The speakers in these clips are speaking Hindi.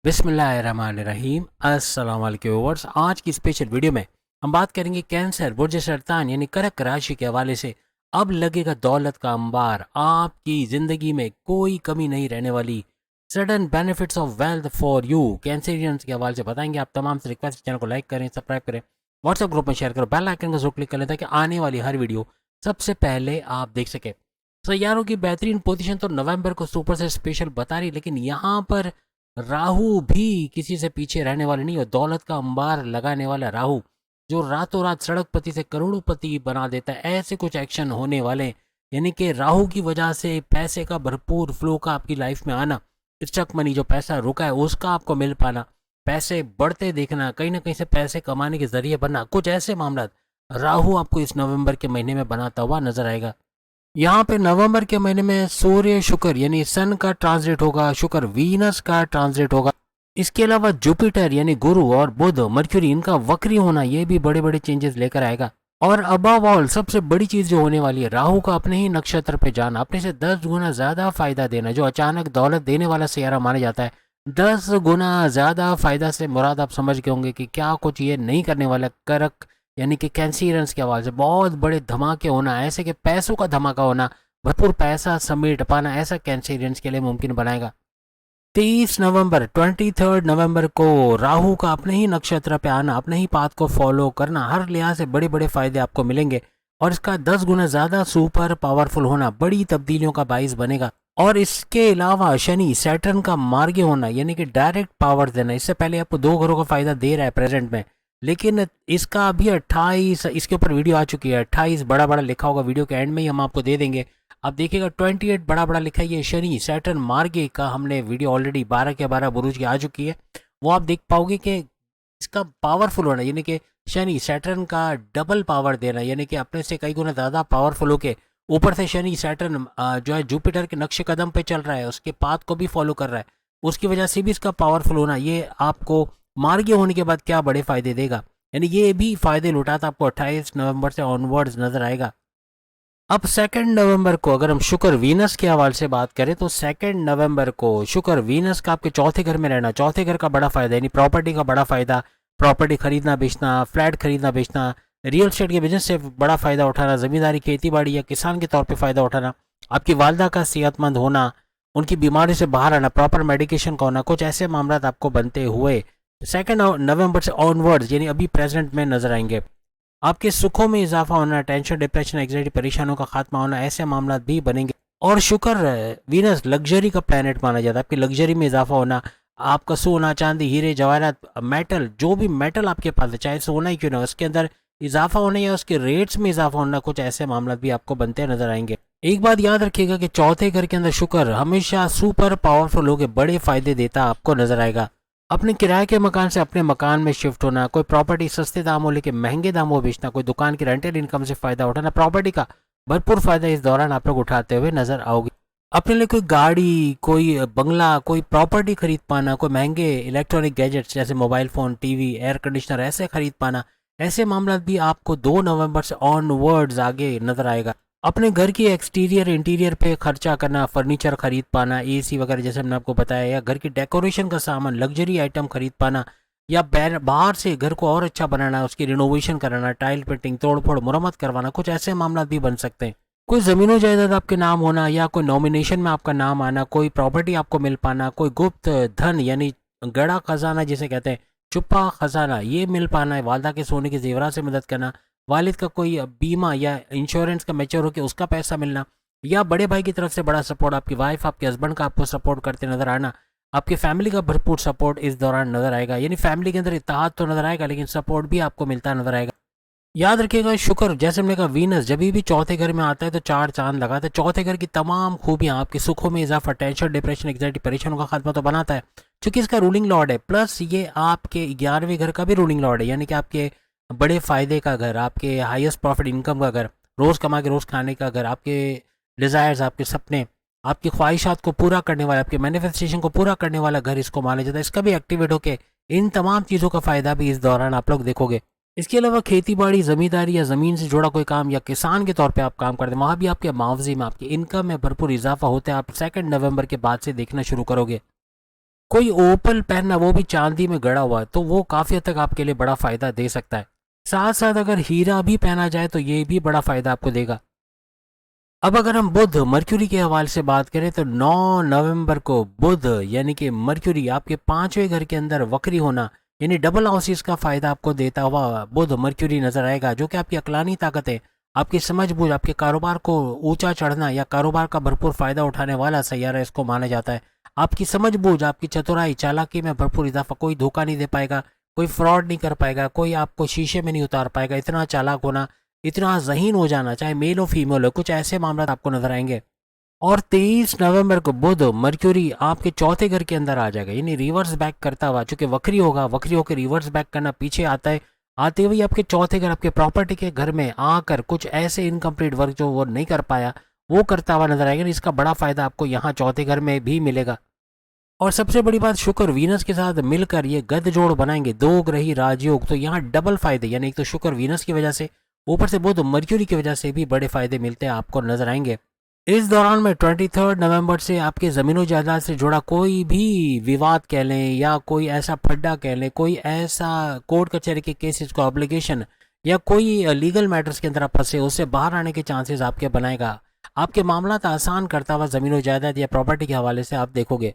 बिस्मिल्लाहिर्रहमानिर्रहीम। अस्सलाम वालेकुम व्यूअर्स। आज की स्पेशल वीडियो में हम बात करेंगे कैंसर बुर्ज सरतान यानी कर्क राशि के हवाले से। अब लगेगा दौलत का अंबार, आपकी ज़िंदगी में कोई कमी नहीं रहने वाली। Sudden benefits of wealth for you Cancerians के हवाले से बताएंगे। आप तमाम से रिक्वेस्ट चैनल को लाइक करें, सब्सक्राइब करें, व्हाट्सएप ग्रुप में शेयर करो, बेल आइकन का जरूर क्लिक कर लें ताकि आने वाली हर वीडियो सबसे पहले आप देख सकें। सैयारों की बेहतरीन पोजीशन तो नवंबर को सुपर से स्पेशल बता रही, लेकिन यहाँ पर राहु भी किसी से पीछे रहने वाले नहीं। और दौलत का अंबार लगाने वाला राहु जो रातों रात सड़कपति से करोड़पति बना देता है, ऐसे कुछ एक्शन होने वाले हैं। यानी कि राहु की वजह से पैसे का भरपूर फ्लो का आपकी लाइफ में आना, स्टक मनी जो पैसा रुका है उसका आपको मिल पाना, पैसे बढ़ते देखना, कहीं ना कहीं से पैसे कमाने के जरिए बनना, कुछ ऐसे मामला राहु आपको इस नवंबर के महीने में बनाता हुआ नजर आएगा। यहाँ पे नवंबर के महीने में सूर्य शुक्र यानी सन का ट्रांजिट होगा, शुक्र वीनस का ट्रांजिट होगा। इसके अलावा जुपिटर यानी गुरु और बुध मर्क्यूरी इनका वक्री होना, ये भी बड़े बड़े चेंजेस लेकर आएगा। और अबव ऑल सबसे बड़ी चीज जो होने वाली है, राहु का अपने ही नक्षत्र पे जाना, अपने से 10 गुना ज्यादा फायदा देना। जो अचानक दौलत देने वाला सियारा माना जाता है, 10 गुना ज्यादा फायदा से मुराद आप समझ गए होंगे कि क्या कुछ ये नहीं करने वाला। कर्क यानी कि कैंसियरेंस के हवाले से बहुत बड़े धमाके होना, ऐसे कि पैसों का धमाका होना, भरपूर पैसा समेट पाना, ऐसा कैंसियरेंस के लिए मुमकिन बनाएगा। 23 नवंबर 23 नवंबर को राहु का अपने ही नक्षत्र पे आना, अपने ही पाथ को फॉलो करना, हर लिहाज से बड़े बड़े फायदे आपको मिलेंगे। और इसका 10 गुना ज्यादा सुपर पावरफुल होना बड़ी तब्दीलियों का बाइस बनेगा। और इसके अलावा शनि सैटर्न का मार्गी होना यानी कि डायरेक्ट पावर देना, इससे पहले आपको 2 घरों का फायदा दे रहा है प्रेजेंट में, लेकिन इसका अभी 28 इसके ऊपर वीडियो आ चुकी है, 28 बड़ा बड़ा लिखा होगा, वीडियो के एंड में ही हम आपको दे देंगे। अब देखिएगा 28 बड़ा बड़ा लिखा है, ये शनि सैटर्न मार्गे का हमने वीडियो ऑलरेडी 12 के 12 बुरुज की आ चुकी है। वो आप देख पाओगे कि इसका पावरफुल होना यानी कि शनि सैटर्न का डबल पावर देना, यानी कि अपने से कई गुना ज़्यादा पावरफुल होके ऊपर से शनि सैटर्न जो है जुपिटर के नक्शे कदम पे चल रहा है, उसके पाथ को भी फॉलो कर रहा है, उसकी वजह से भी इसका पावरफुल होना ये आपको मार्गी होने के बाद क्या बड़े फायदे देगा। यानी ये भी फायदे लुटाता आपको 28 नवंबर से ऑनवर्ड्स नजर आएगा। अब 2 नवंबर को अगर हम शुक्र वीनस के हवाले से बात करें तो 2 नवंबर को शुक्र वीनस का आपके चौथे घर में रहना, चौथे घर का बड़ा फायदा यानी प्रॉपर्टी का बड़ा फायदा, प्रॉपर्टी खरीदना बेचना, फ्लैट खरीदना बेचना, रियल एस्टेट के बिजनेस से बड़ा फायदा उठाना, जमींदारी खेती बाड़ी या किसान के तौर पे फायदा उठाना, आपकी वालदा का सेहतमंद होना, उनकी बीमारी से बाहर आना, प्रॉपर मेडिकेशन का होना, कुछ ऐसे मामला आपको बनते हुए 2 नवंबर से ऑनवर्ड्स यानी अभी प्रेजेंट में नजर आएंगे। आपके सुखों में इजाफा होना, टेंशन डिप्रेशन एंग्जाइटी परेशानियों का खात्मा होना, ऐसे मामला भी बनेंगे। और शुक्र वीनस लग्जरी का प्लेनेट माना जाता है, आपकी लग्जरी में इजाफा होना, आपका सोना चांदी हीरे जवाहरात मेटल जो भी मेटल आपके पास है, चाहे सोना ही क्यों ना, उसके अंदर इजाफा होना या उसके रेट्स में इजाफा होना, कुछ ऐसे मामला भी आपको बनते नजर आएंगे। एक बात याद रखिएगा कि चौथे घर के अंदर शुक्र हमेशा सुपर पावरफुल होकर बड़े फायदे देता आपको नजर आएगा। अपने किराए के मकान से अपने मकान में शिफ्ट होना, कोई प्रॉपर्टी सस्ते दामों लेके महंगे दामों बेचना, कोई दुकान की रेंटल इनकम से फायदा उठाना, प्रॉपर्टी का भरपूर फायदा इस दौरान आप लोग उठाते हुए नजर आओगे। अपने लिए कोई गाड़ी, कोई बंगला, कोई प्रॉपर्टी खरीद पाना, कोई महंगे इलेक्ट्रॉनिक गैजेट्स जैसे mobile phone, TV, air conditioner ऐसे खरीद पाना, ऐसे मामला भी आपको 2 नवंबर से ऑनवर्ड्स आगे नजर आएगा। अपने घर की एक्सटीरियर इंटीरियर पे खर्चा करना, फर्नीचर खरीद पाना, एसी वगैरह जैसे हमने आपको बताया, या घर की डेकोरेशन का सामान, लग्जरी आइटम खरीद पाना, या बाहर से घर को और अच्छा बनाना, उसकी रिनोवेशन कराना, टाइल पेंटिंग, तोड़ फोड़ मुरम्मत करवाना, कुछ ऐसे मामला भी बन सकते हैं। कोई ज़मीनों जायदाद आपके नाम होना या कोई नॉमिनेशन में आपका नाम आना, कोई प्रॉपर्टी आपको मिल पाना, कोई गुप्त धन यानी गड़ा खजाना जिसे कहते हैं, छुपा खजाना ये मिल पाना है, वालदा के सोने के जेवरात से मदद करना, वालिद का कोई बीमा या इंश्योरेंस का मैच्योर होकर उसका पैसा मिलना, या बड़े भाई की तरफ से बड़ा सपोर्ट, आपकी वाइफ आपके हस्बैंड का आपको सपोर्ट करते नजर आना, आपके फैमिली का भरपूर सपोर्ट इस दौरान नजर आएगा। यानी फैमिली के अंदर इत्तेहाद तो नजर आएगा लेकिन सपोर्ट भी आपको मिलता नजर आएगा। याद रखिएगा शुक्र जैसे हमने कहा वीनस जब भी चौथे घर में आता है तो चार चांद लगाता है। चौथे घर की तमाम खूबियां आपके सुखों में इजाफा, टेंशन डिप्रेशन एंग्जाइटी परेशानियों का खात्मा तो बनाता है क्योंकि इसका रूलिंग लॉर्ड है, प्लस ये आपके 11वें घर का भी रूलिंग लॉर्ड है, यानी कि आपके बड़े फायदे का घर, आपके हाईएस्ट प्रॉफिट इनकम का घर, रोज कमा के रोज खाने का घर, आपके डिजायर्स, आपके सपने, आपकी ख्वाहिशात को पूरा करने वाला, आपके मैनिफेस्टेशन को पूरा करने वाला घर इसको माना जाता है। इसका भी एक्टिवेट होकर इन तमाम चीज़ों का फायदा भी इस दौरान आप लोग देखोगे। इसके अलावा खेती बाड़ी, जमींदारी या ज़मीन से जुड़ा कोई काम या किसान के तौर पे आप काम करते हैं, वहाँ भी आपके मुआवजे में, आपकी इनकम में भरपूर इजाफा होता है। आप 2 नवंबर के बाद से देखना शुरू करोगे। कोई ओपल पहनना, वो भी चांदी में गड़ा हुआ, तो वो काफ़ी हद तक आपके लिए बड़ा फ़ायदा दे सकता है। साथ साथ अगर हीरा भी पहना जाए तो ये भी बड़ा फ़ायदा आपको देगा। अब अगर हम बुध मर्क्यूरी के हवाले से बात करें तो 9 नवंबर को बुध यानी कि मर्क्यूरी आपके पांचवें घर के अंदर वक्री होना, यानी डबल हाउसेस का फायदा आपको देता हुआ बुध मर्क्यूरी नजर आएगा, जो कि आपकी अकलानी ताकत है, आपकी समझबूझ, आपके कारोबार को ऊंचा चढ़ना या कारोबार का भरपूर फायदा उठाने वाला सैयारा इसको माना जाता है। आपकी समझबूझ, आपकी चतुराई, चालाकी में भरपूर इजाफा, कोई धोखा नहीं दे पाएगा, कोई फ्रॉड नहीं कर पाएगा, कोई आपको शीशे में नहीं उतार पाएगा, इतना चालाक होना, इतना ज़हीन हो जाना, चाहे मेल हो फीमेल हो, कुछ ऐसे मामला आपको नजर आएंगे। और 23 नवंबर को बुध मर्क्यूरी आपके चौथे घर के अंदर आ जाएगा, यानी रिवर्स बैक करता हुआ, चूंकि वक्री होगा, वक्री होकर रिवर्स बैक करना पीछे आता है, आते हुए आपके चौथे घर, आपके प्रॉपर्टी के घर में आकर कुछ ऐसे इनकम्प्लीट वर्क जो वो नहीं कर पाया वो करता हुआ नजर आएगा। इसका बड़ा फायदा आपको यहाँ चौथे घर में भी मिलेगा। और सबसे बड़ी बात, शुक्र वीनस के साथ मिलकर ये गद जोड़ बनाएंगे, दो ग्रही राजयोग, तो यहाँ डबल फायदे, यानी एक तो शुक्र वीनस की वजह से, ऊपर से बुध मर्क्यूरी की वजह से भी बड़े फायदे मिलते हैं आपको नजर आएंगे। इस दौरान में 23 नवंबर से आपके ज़मीनों जायदाद से जुड़ा कोई भी विवाद कह लें या कोई ऐसा फड्डा कह लें, कोई ऐसा कोर्ट कचहरी के केसेस को ऑब्लिगेशन या कोई लीगल मैटर्स के अंदर आप फंसे, उससे बाहर आने के चांसेस आपके बनाएगा। आपके मामला आसान करता हुआ ज़मीनों जायदाद या प्रॉपर्टी के हवाले से आप देखोगे।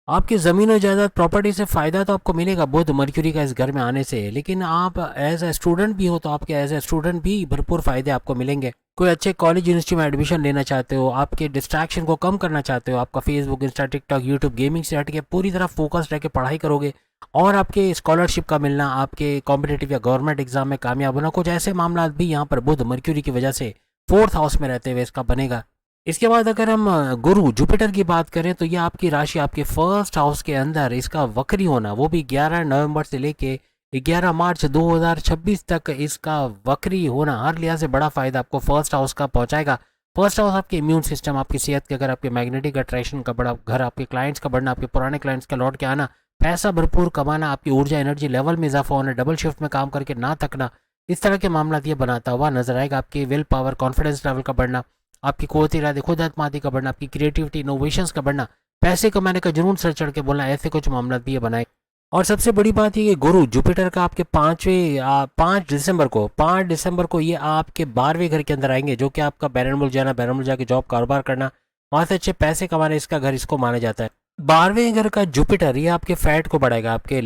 आपकी ज़मीन और जायदाद प्रॉपर्टी से फ़ायदा तो आपको मिलेगा बुध मर्क्यूरी का इस घर में आने से, लेकिन आप एज ए स्टूडेंट भी हो तो आपके एज ए स्टूडेंट भी भरपूर फ़ायदे आपको मिलेंगे। कोई अच्छे कॉलेज यूनिवर्सिटी में एडमिशन लेना चाहते हो, आपके डिस्ट्रैक्शन को कम करना चाहते हो, आपका Facebook, Insta, TikTok, YouTube, gaming से हट के पूरी तरह फोकस रह के पढ़ाई करोगे, और आपके स्कॉलरशिप का मिलना, आपके कॉम्पिटेटिव या गवर्नमेंट एग्जाम में कामयाब होना, कुछ ऐसे मामला भी यहाँ पर बुध मर्क्यूरी की वजह से फोर्थ हाउस में रहते हुए इसका बनेगा। इसके बाद अगर हम गुरु जुपिटर की बात करें तो ये आपकी राशि, आपके फर्स्ट हाउस के अंदर इसका वक्री होना, वो भी 11 नवंबर से लेके 11 मार्च 2026 तक इसका वक्री होना हर लिहाज से बड़ा फायदा आपको फर्स्ट हाउस का पहुंचाएगा। फर्स्ट हाउस आपके इम्यून सिस्टम, आपकी सेहत के, अगर आपके मैग्नेटिक अट्रैक्शन का बड़ा घर, आपके क्लाइंट्स का बढ़ना, आपके पुराने क्लाइंट्स का लौट के आना, पैसा भरपूर कमाना, आपकी ऊर्जा एनर्जी लेवल में इजाफा होना, डबल शिफ्ट में काम करके ना थकना, इस तरह के मामला ये बनाता हुआ नजर आएगा। आपकी विल पावर, कॉन्फिडेंस लेवल का बढ़ना, आपकी कुव्वत इरादे, खुद एतमादी का बढ़ना, आपकी क्रिएटिविटी, इनोवेशंस का बढ़ना, पैसे कमाने का जुनून सर चढ़ के बोलना, ऐसे कुछ मामला भी ये बनाए। और सबसे बड़ी बात ये कि गुरु जुपिटर का आपके 5 दिसंबर को ये आपके 12वें घर के अंदर आएंगे, जो कि आपका बैरन मुल्क जाना, बैरन मुल्क जाके जॉब कारोबार करना, वहाँ से अच्छे पैसे कमाने, इसका घर इसको माना जाता है। 12वें घर का जुपिटर ये आपके फैट को बढ़ाएगा, आपके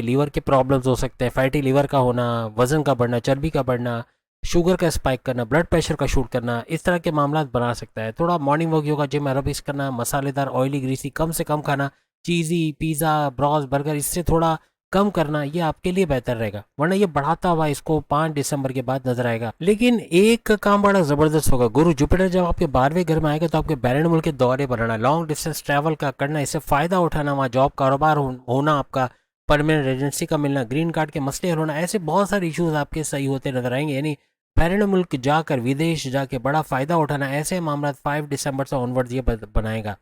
लीवर के प्रॉब्लम्स हो सकते हैं, फैटी लीवर का होना, वजन का बढ़ना, चर्बी का बढ़ना, शुगर का स्पाइक करना, ब्लड प्रेशर का शूट करना, इस तरह के मामला बना सकता है। थोड़ा morning walk, yoga, gym, aerobics करना, मसालेदार, ऑयली, ग्रीसी कम से कम खाना, चीज़ी, पिज़्ज़ा, ब्रॉस, बर्गर इससे थोड़ा कम करना, ये आपके लिए बेहतर रहेगा, वरना ये बढ़ाता हुआ इसको 5 दिसंबर के बाद नजर आएगा। लेकिन एक काम बड़ा ज़बरदस्त होगा, गुरु जुपिटर जब आपके 12वें घर में आएगा तो आपके बैरन मुल्क के दौरे बनाना, लॉन्ग डिस्टेंस ट्रैवल का करना, इससे फ़ायदा उठाना, वहाँ जॉब कारोबार होना, आपका परमानेंट रेजिडेंसी का मिलना, ग्रीन कार्ड के मसले होना, ऐसे बहुत सारे इश्यूज आपके सही होते नजर आएंगे। यानी बैरन मुल्क जाकर, विदेश जाके बड़ा फ़ायदा उठाना, ऐसे मामला 5 दिसंबर से ऑनवर्ड ये बनाएगा।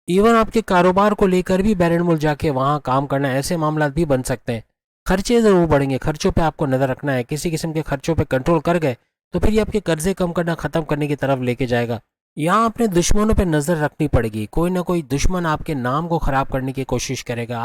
इवन आपके कारोबार को लेकर भी बैरन मुल्क जाके वहाँ काम करना, ऐसे मामला भी बन सकते हैं। खर्चे ज़रूर बढ़ेंगे, खर्चों पे आपको नज़र रखना है, किसी किस्म के खर्चों पे कंट्रोल कर गए तो फिर ये आपके कर्जे कम करना, ख़त्म करने की तरफ लेके जाएगा। यहाँ अपने दुश्मनों पे नज़र रखनी पड़ेगी, कोई ना कोई दुश्मन आपके नाम को ख़राब करने की कोशिश करेगा,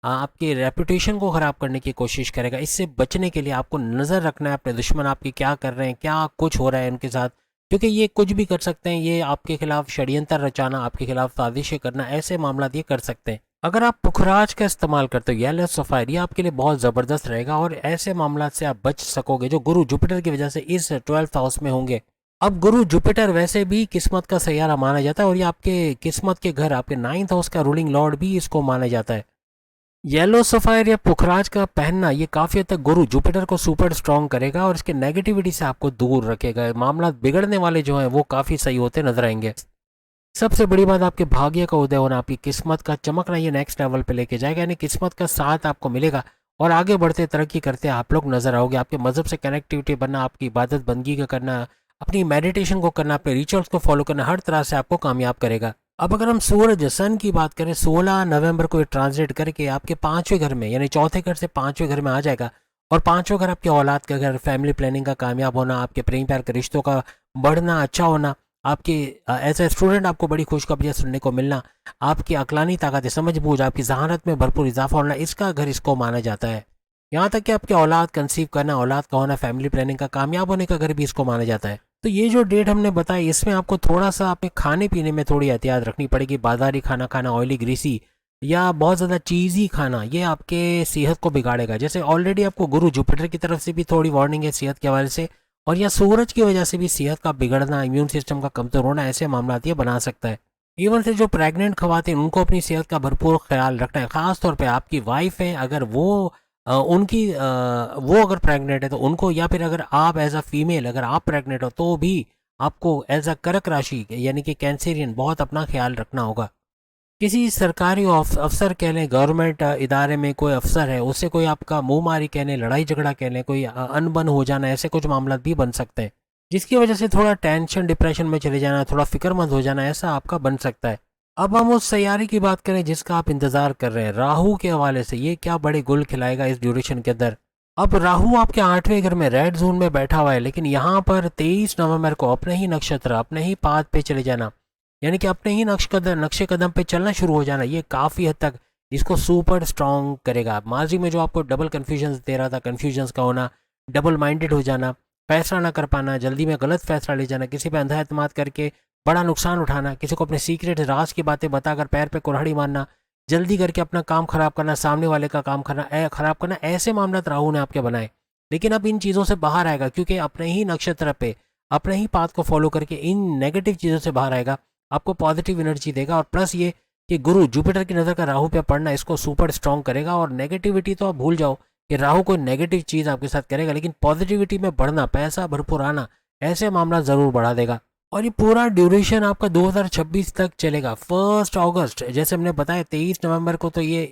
आपके रेपुटेशन को ख़राब करने की कोशिश करेगा। इससे बचने के लिए आपको नज़र रखना है अपने दुश्मन आपके क्या कर रहे हैं, क्या कुछ हो रहा है उनके साथ, क्योंकि ये कुछ भी कर सकते हैं, ये आपके खिलाफ षड्यंत्र रचाना, आपके खिलाफ साजिशें करना, ऐसे मामला ये कर सकते हैं। अगर आप पुखराज का इस्तेमाल करते हो, येलो सफ़ायर, ये आपके लिए बहुत ज़बरदस्त रहेगा और ऐसे मामला से आप बच सकोगे जो गुरु जुपिटर की वजह से इस 12th हाउस में होंगे। अब गुरु जुपिटर वैसे भी किस्मत का सैयारा माना जाता है और ये आपके किस्मत के घर, आपके 9th हाउस का रूलिंग लॉर्ड भी इसको माना जाता है। येलो सफ़ायर या पुखराज का पहनना ये काफ़ी हद तक गुरु जुपिटर को सुपर स्ट्रॉन्ग करेगा और इसके नेगेटिविटी से आपको दूर रखेगा। मामला बिगड़ने वाले जो हैं वो काफ़ी सही होते नजर आएंगे। सबसे बड़ी बात, आपके भाग्य का उदय होना, आपकी किस्मत का चमकना, ये नेक्स्ट लेवल पे लेके जाएगा, यानी किस्मत का साथ आपको मिलेगा और आगे बढ़ते, तरक्की करते आप लोग नजर आओगे। आपके मजहब से कनेक्टिविटी बनना, आपकी इबादत बंदगी का करना, अपनी मेडिटेशन को करना, अपने रिचुअल्स को फॉलो करना, हर तरह से आपको कामयाब करेगा। अब अगर हम सूरज सन की बात करें, 16 नवंबर को ये ट्रांसलेट करके आपके 5वें घर में, यानी चौथे घर से 5वें घर में आ जाएगा और 5वां घर आपके औलाद का घर, फैमिली प्लानिंग का कामयाब होना, आपके प्रेम प्यार के रिश्तों का बढ़ना, अच्छा होना, आपके एज ए स्टूडेंट आपको बड़ी खुशखबरियाँ सुनने को मिलना, आपकी अक्लानी ताकत, समझ-बूझ, आपकी ज़हानत में भरपूर इज़ाफ़ा होना, इसका घर इसको माना जाता है। यहाँ तक कि आपकी औलाद कंसीव करना, औलाद का होना, फैमिली प्लानिंग का कामयाब होने का घर भी इसको माना जाता है। तो ये जो डेट हमने बताई, इसमें आपको थोड़ा-सा अपने खाने-पीने में थोड़ी एहतियात रखनी पड़ेगी। बाज़ारी खाना खाना, ऑयली, ग्रीसी या बहुत ज़्यादा चीज़ी खाना, ये आपके सेहत को बिगाड़ेगा। जैसे ऑलरेडी आपको गुरु जुपिटर की तरफ से भी थोड़ी वार्निंग है सेहत के हवाले से, और या सूरज की वजह से भी सेहत का बिगड़ना, इम्यून सिस्टम का कमज़ोर होना, ऐसे मामला ये बना सकता है। इवन से जो प्रेग्नेंट ख़वातीन, उनको अपनी सेहत का भरपूर ख्याल रखना है। ख़ास तौर पे आपकी वाइफ है, अगर वो अगर प्रेग्नेंट है तो उनको, या फिर अगर आप एज अ फीमेल अगर आप प्रेग्नेंट हो तो भी आपको एज अ कर्क राशि यानी कि कैंसेरियन बहुत अपना ख्याल रखना होगा। किसी सरकारी अफसर कह लें, गवर्नमेंट इदारे में कोई अफसर है, उससे कोई आपका मुंह मारी कह लें, लड़ाई झगड़ा कह लें, कोई अनबन हो जाना, ऐसे कुछ मामला भी बन सकते हैं, जिसकी वजह से थोड़ा टेंशन डिप्रेशन में चले जाना, थोड़ा फिक्रमंद हो जाना, ऐसा आपका बन सकता है। अब हम उस सैयारी की बात करें जिसका आप इंतजार कर रहे हैं, राहु के हवाले से ये क्या बड़े गुल खिलाएगा इस ड्यूरेशन के अंदर। अब राहु आपके 8वें घर में रेड जोन में बैठा हुआ है, लेकिन यहाँ पर 23 नवंबर को अपने ही नक्षत्र, अपने ही पाद पे चले जाना, यानी कि अपने ही नक्शे कदम पे चलना शुरू हो जाना, ये काफ़ी हद तक इसको सुपर स्ट्रॉन्ग करेगा। माजी में जो आपको डबल कन्फ्यूजन दे रहा था, कन्फ्यूजन्स का होना, डबल माइंडेड हो जाना, फैसला ना कर पाना, जल्दी में गलत फैसला ले जाना, किसी पे अंधा एतमाद करके बड़ा नुकसान उठाना, किसी को अपने सीक्रेट राज की बातें बताकर पैर पे कुल्हाड़ी मारना, जल्दी करके अपना काम खराब करना, सामने वाले का काम खराब करना, ऐसे मामला राहु ने आपके बनाए। लेकिन अब इन चीज़ों से बाहर आएगा, क्योंकि अपने ही नक्षत्र पे अपने ही पाथ को फॉलो करके इन नेगेटिव चीज़ों से बाहर आएगा, आपको पॉजिटिव एनर्जी देगा। और प्लस ये कि गुरु जुपिटर की नज़र का राहु पे पड़ना इसको सुपर स्ट्रॉन्ग करेगा। और नेगेटिविटी तो आप भूल जाओ कि राहु कोई नेगेटिव चीज़ आपके साथ करेगा, लेकिन पॉजिटिविटी में बढ़ना, पैसा भरपूर आना, ऐसे मामला ज़रूर बढ़ा देगा। और ये पूरा ड्यूरेशन आपका 2026 तक चलेगा। 1 अगस्त, जैसे हमने बताया 23 नवंबर को तो ये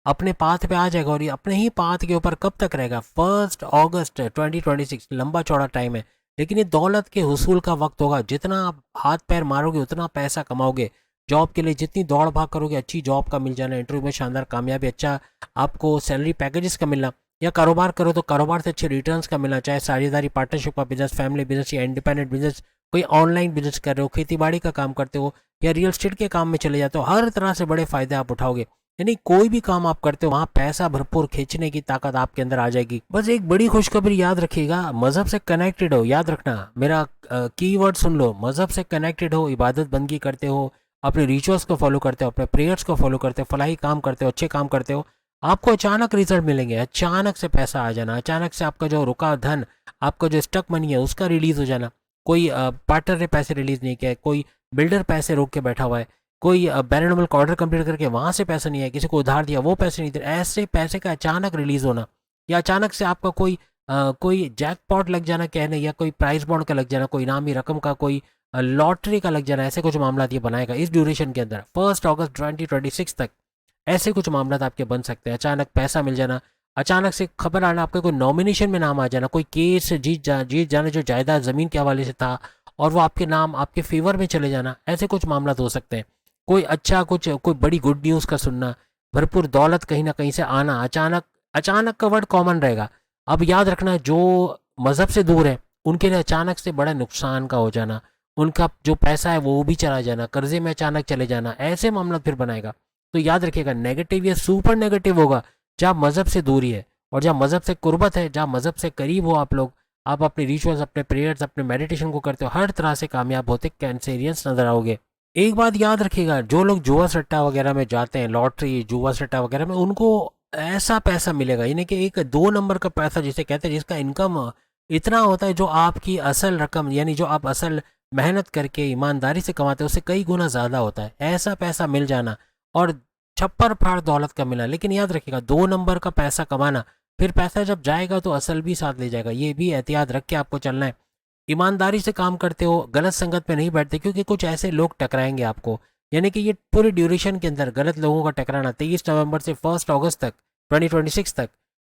अपने पाथ पे आ जाएगा, और ये अपने ही पाथ के ऊपर कब तक रहेगा, 1 अगस्त 2026, लंबा चौड़ा टाइम है। लेकिन ये दौलत के हुसूल का वक्त होगा, जितना आप हाथ पैर मारोगे उतना पैसा कमाओगे। जॉब के लिए जितनी दौड़ भाग करोगे, अच्छी जॉब का मिल जाना, इंटरव्यू में शानदार कामयाबी, अच्छा आपको सैलरी पैकेजेस का मिलना, या कारोबार करो तो कारोबार से अच्छे रिटर्न्स का मिलना, चाहे साझेदारी, पार्टनरशिप का बिजनेस, फैमिली बिजनेस या इंडिपेंडेंट बिजनेस, कोई ऑनलाइन बिजनेस कर रहे हो, खेती बाड़ी का काम करते हो, या रियल एस्टेट के काम में चले जाते हो, हर तरह से बड़े फायदे आप उठाओगे। यानी कोई भी काम आप करते हो वहाँ पैसा भरपूर खींचने की ताकत आपके अंदर आ जाएगी। बस एक बड़ी खुशखबरी याद रखिएगा, मजहब से कनेक्टेड हो, याद रखना मेरा कीवर्ड सुन लो, मजहब से कनेक्टेड हो, इबादत बंदगी करते हो, अपने रिचुअल्स को फॉलो करते हो, अपने प्रेयर्स को फॉलो करते हो, फलाही काम करते हो, अच्छे काम करते हो, आपको अचानक रिजल्ट मिलेंगे। अचानक से पैसा आ जाना, अचानक से आपका जो रुका धन, आपका जो स्टक मनी है उसका रिलीज हो जाना। कोई पार्टनर ने पैसे रिलीज नहीं किया है, कोई बिल्डर पैसे रोक के बैठा हुआ है, कोई बैरनबल का ऑर्डर कंप्लीट करके वहाँ से पैसा नहीं आया, किसी को उधार दिया वो पैसे नहीं दे, ऐसे पैसे का अचानक रिलीज होना, या अचानक से आपका कोई जैकपॉट लग जाना कहने, या कोई प्राइस बॉन्ड का लग जाना, कोई इनामी रकम का, कोई लॉटरी का लग जाना, ऐसे कुछ मामला ये बनाएगा इस ड्यूरेशन के अंदर 1 अगस्त 2026 तक। ऐसे कुछ मामला आपके बन सकते हैं, अचानक पैसा मिल जाना, अचानक से खबर आना, आपके कोई नॉमिनेशन में नाम आ जाना, कोई केस जीत जाना जो जायदाद ज़मीन के हवाले से था, और वो आपके नाम आपके फेवर में चले जाना, ऐसे कुछ मामला हो सकते हैं। कोई अच्छा कोई बड़ी गुड न्यूज़ का सुनना, भरपूर दौलत कहीं ना कहीं से आना, अचानक, अचानक का वर्ड कॉमन रहेगा। अब याद रखना, जो मज़हब से दूर है उनके लिए अचानक से बड़ा नुकसान का हो जाना, उनका जो पैसा है वो भी चला जाना, कर्जे में अचानक चले जाना, ऐसे मामला फिर बनाएगा। तो याद रखिएगा, नेगेटिव या सुपर नेगेटिव होगा जहाँ मज़हब से दूरी है, और जहाँ मज़हब से कुर्बत है, जहाँ मज़हब से करीब हो आप लोग, आप अपने रिचुअल्स, अपने प्रेयर्स, अपने मेडिटेशन को करते हो, हर तरह से कामयाब होते कैंसेरियंस नजर आओगे। एक बात याद रखिएगा, जो लोग जुआ सट्टा वगैरह में जाते हैं, लॉटरी जुआ सट्टा वगैरह में, उनको ऐसा पैसा मिलेगा, यानी कि एक 2 नंबर का पैसा जिसे कहते हैं, जिसका इनकम इतना होता है जो आपकी असल रकम, यानी जो आप असल मेहनत करके ईमानदारी से कमाते हैं उससे कई गुना ज़्यादा होता है, ऐसा पैसा मिल जाना, और छप्पर फाड़ दौलत का मिला। लेकिन याद रखिएगा, 2 नंबर का पैसा कमाना, फिर पैसा जब जाएगा तो असल भी साथ ले जाएगा, ये भी एहतियात रख के आपको चलना है। ईमानदारी से काम करते हो, गलत संगत में नहीं बैठते, क्योंकि कुछ ऐसे लोग टकराएंगे आपको, यानी कि ये पूरे ड्यूरेशन के अंदर गलत लोगों का टकराना, 23 नवंबर से 1 अगस्त तक 2026 तक,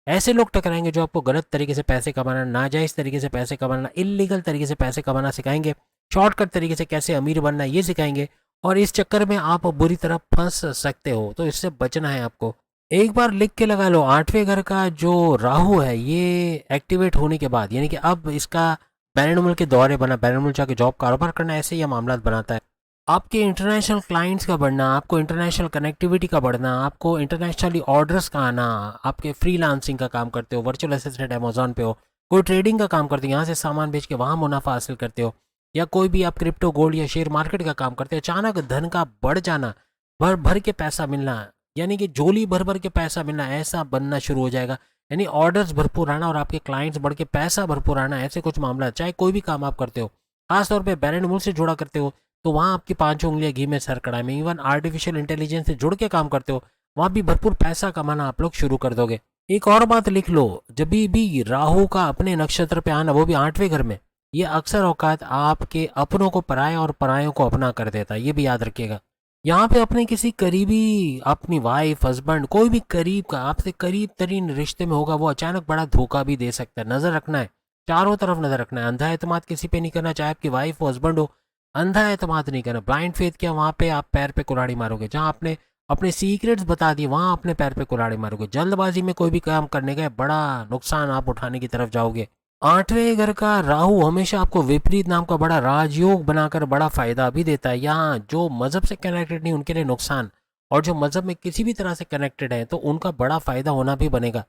ऐसे लोग टकराएंगे जो आपको गलत तरीके से पैसे कमाना, नाजायज़ तरीके से पैसे कमाना, इलीगल तरीके से पैसे कमाना सिखाएंगे, शॉर्टकट तरीके से कैसे अमीर बनना ये सिखाएंगे, और इस चक्कर में आप बुरी तरह फंस सकते हो, तो इससे बचना है आपको। एक बार लिख के लगा लो, 8वें घर का जो राहु है ये एक्टिवेट होने के बाद, यानी कि अब इसका बैरन के दौरे बना, बैरन जाके जॉब कारोबार करना, ऐसे ये मामला बनाता है। आपके इंटरनेशनल क्लाइंट्स का बढ़ना, आपको इंटरनेशनल कनेक्टिविटी का बढ़ना, आपको इंटरनेशनली ऑर्डर्स का आना, आपके फ्रीलांसिंग का काम करते हो, वर्चुअल असिस्टेंट अमेजोन पे हो, कोई ट्रेडिंग का काम करते हो, यहाँ से सामान बेच के वहाँ मुनाफा हासिल करते हो, या कोई भी आप क्रिप्टो गोल्ड या शेयर मार्केट का काम करते हो, अचानक धन का बढ़ जाना, भर भर के पैसा मिलना, यानी कि झोली भर भर के पैसा मिलना, ऐसा बनना शुरू हो जाएगा। यानी ऑर्डर्स भरपूर आना और आपके क्लाइंट्स बढ़ के पैसा भरपूर आना, ऐसे कुछ मामला, चाहे कोई भी काम आप करते हो, खासतौर पर बैरन मूल से जुड़ा करते हो, तो वहाँ आपकी पांचों उंगलियां घी में सर कढ़ाई में। इवन आर्टिफिशियल इंटेलिजेंस से जुड़ के काम करते हो, वहाँ भी भरपूर पैसा कमाना आप लोग शुरू कर दोगे। एक और बात लिख लो, जब भी राहु का अपने नक्षत्र पे आना, वो भी 8वें घर में, ये अक्सर औकात आपके अपनों को पराया और परायों को अपना कर देता है, ये भी याद रखिएगा। यहाँ पे अपने किसी करीबी, अपनी वाइफ, हस्बैंड, कोई भी करीब का आपसे करीब तरीन रिश्ते में होगा, वो अचानक बड़ा धोखा भी दे सकता है। नजर रखना है, चारों तरफ नजर रखना है, अंधा एतमाद किसी पे नहीं करना, चाहे आपकी वाइफ हो, हस्बैंड हो, अंधा एतमाद नहीं करना। ब्लाइंड फेथ किया, वहां पे आप पैर पे कुल्हाड़ी मारोगे। जहां आपने अपने सीक्रेट्स बता दिए, वहां अपने पैर पे कुल्हाड़ी मारोगे। जल्दबाजी में कोई भी काम करने गए, बड़ा नुकसान आप उठाने की तरफ जाओगे। 8वें घर का राहु हमेशा आपको विपरीत नाम का बड़ा राजयोग बनाकर बड़ा फायदा भी देता है। यहाँ जो मजहब से कनेक्टेड नहीं, उनके लिए नुकसान, और जो मजहब में किसी भी तरह से कनेक्टेड है, तो उनका बड़ा फायदा होना भी बनेगा।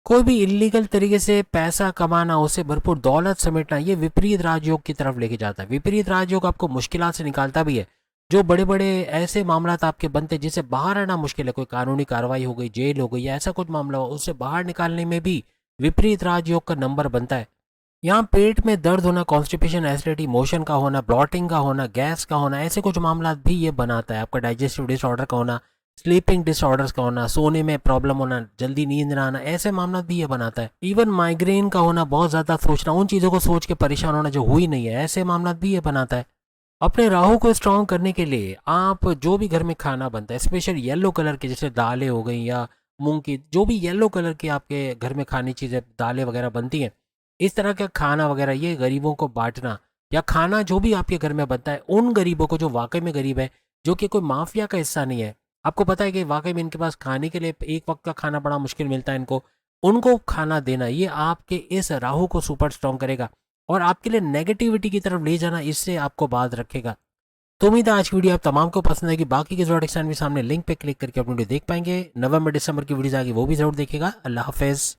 कोई भी इलीगल तरीके से पैसा कमाना, उसे भरपूर दौलत समेटना, ये विपरीत राजयोग की तरफ लेके जाता है। विपरीत राजयोग आपको मुश्किलात से निकालता भी है। जो बड़े बड़े ऐसे मामला आपके बनते, जिससे बाहर आना मुश्किल है, कोई कानूनी कार्रवाई हो गई, जेल हो गई, या ऐसा कुछ मामला हो, उससे बाहर निकालने में भी विपरीत राजयोग का नंबर बनता है। यहाँ पेट में दर्द होना, कॉन्स्टिपेशन, एसिडिटी, मोशन का होना, ब्लॉटिंग का होना, गैस का होना, ऐसे कुछ मामला भी ये बनाता है। आपका डाइजेस्टिव डिसऑर्डर का होना, स्लीपिंग डिसऑर्डर्स का होना, सोने में प्रॉब्लम होना, जल्दी नींद ना आना, ऐसे मामला भी ये बनाता है। इवन माइग्रेन का होना, बहुत ज्यादा सोचना, उन चीजों को सोच के परेशान होना जो हुई नहीं है, ऐसे मामला भी ये बनाता है। अपने राहु को स्ट्रांग करने के लिए आप जो भी घर में खाना बनता है, स्पेशल येलो कलर के, जैसे दालें हो गई या मूंग की, जो भी येलो कलर की आपके घर में खाने चीजें, दालें वगैरह बनती हैं, इस तरह का खाना वगैरह ये गरीबों को बांटना, या खाना जो भी आपके घर में बनता है उन गरीबों को जो वाकई में गरीब है, जो कि कोई माफिया का हिस्सा नहीं है, आपको पता है कि वाकई में इनके पास खाने के लिए एक वक्त का खाना बड़ा मुश्किल मिलता है इनको, उनको खाना देना, ये आपके इस राहु को सुपर स्ट्रांग करेगा और आपके लिए नेगेटिविटी की तरफ ले जाना, इससे आपको बात रखेगा। तो उम्मीद है आज की वीडियो आप तमाम को पसंद आएगी। बाकी के जोडिक भी सामने लिंक पे क्लिक करके अपनी वीडियो देख पाएंगे। नवंबर दिसंबर की वीडियोज आगे, वो भी जरूर देखेगा। अल्लाह हाफिज।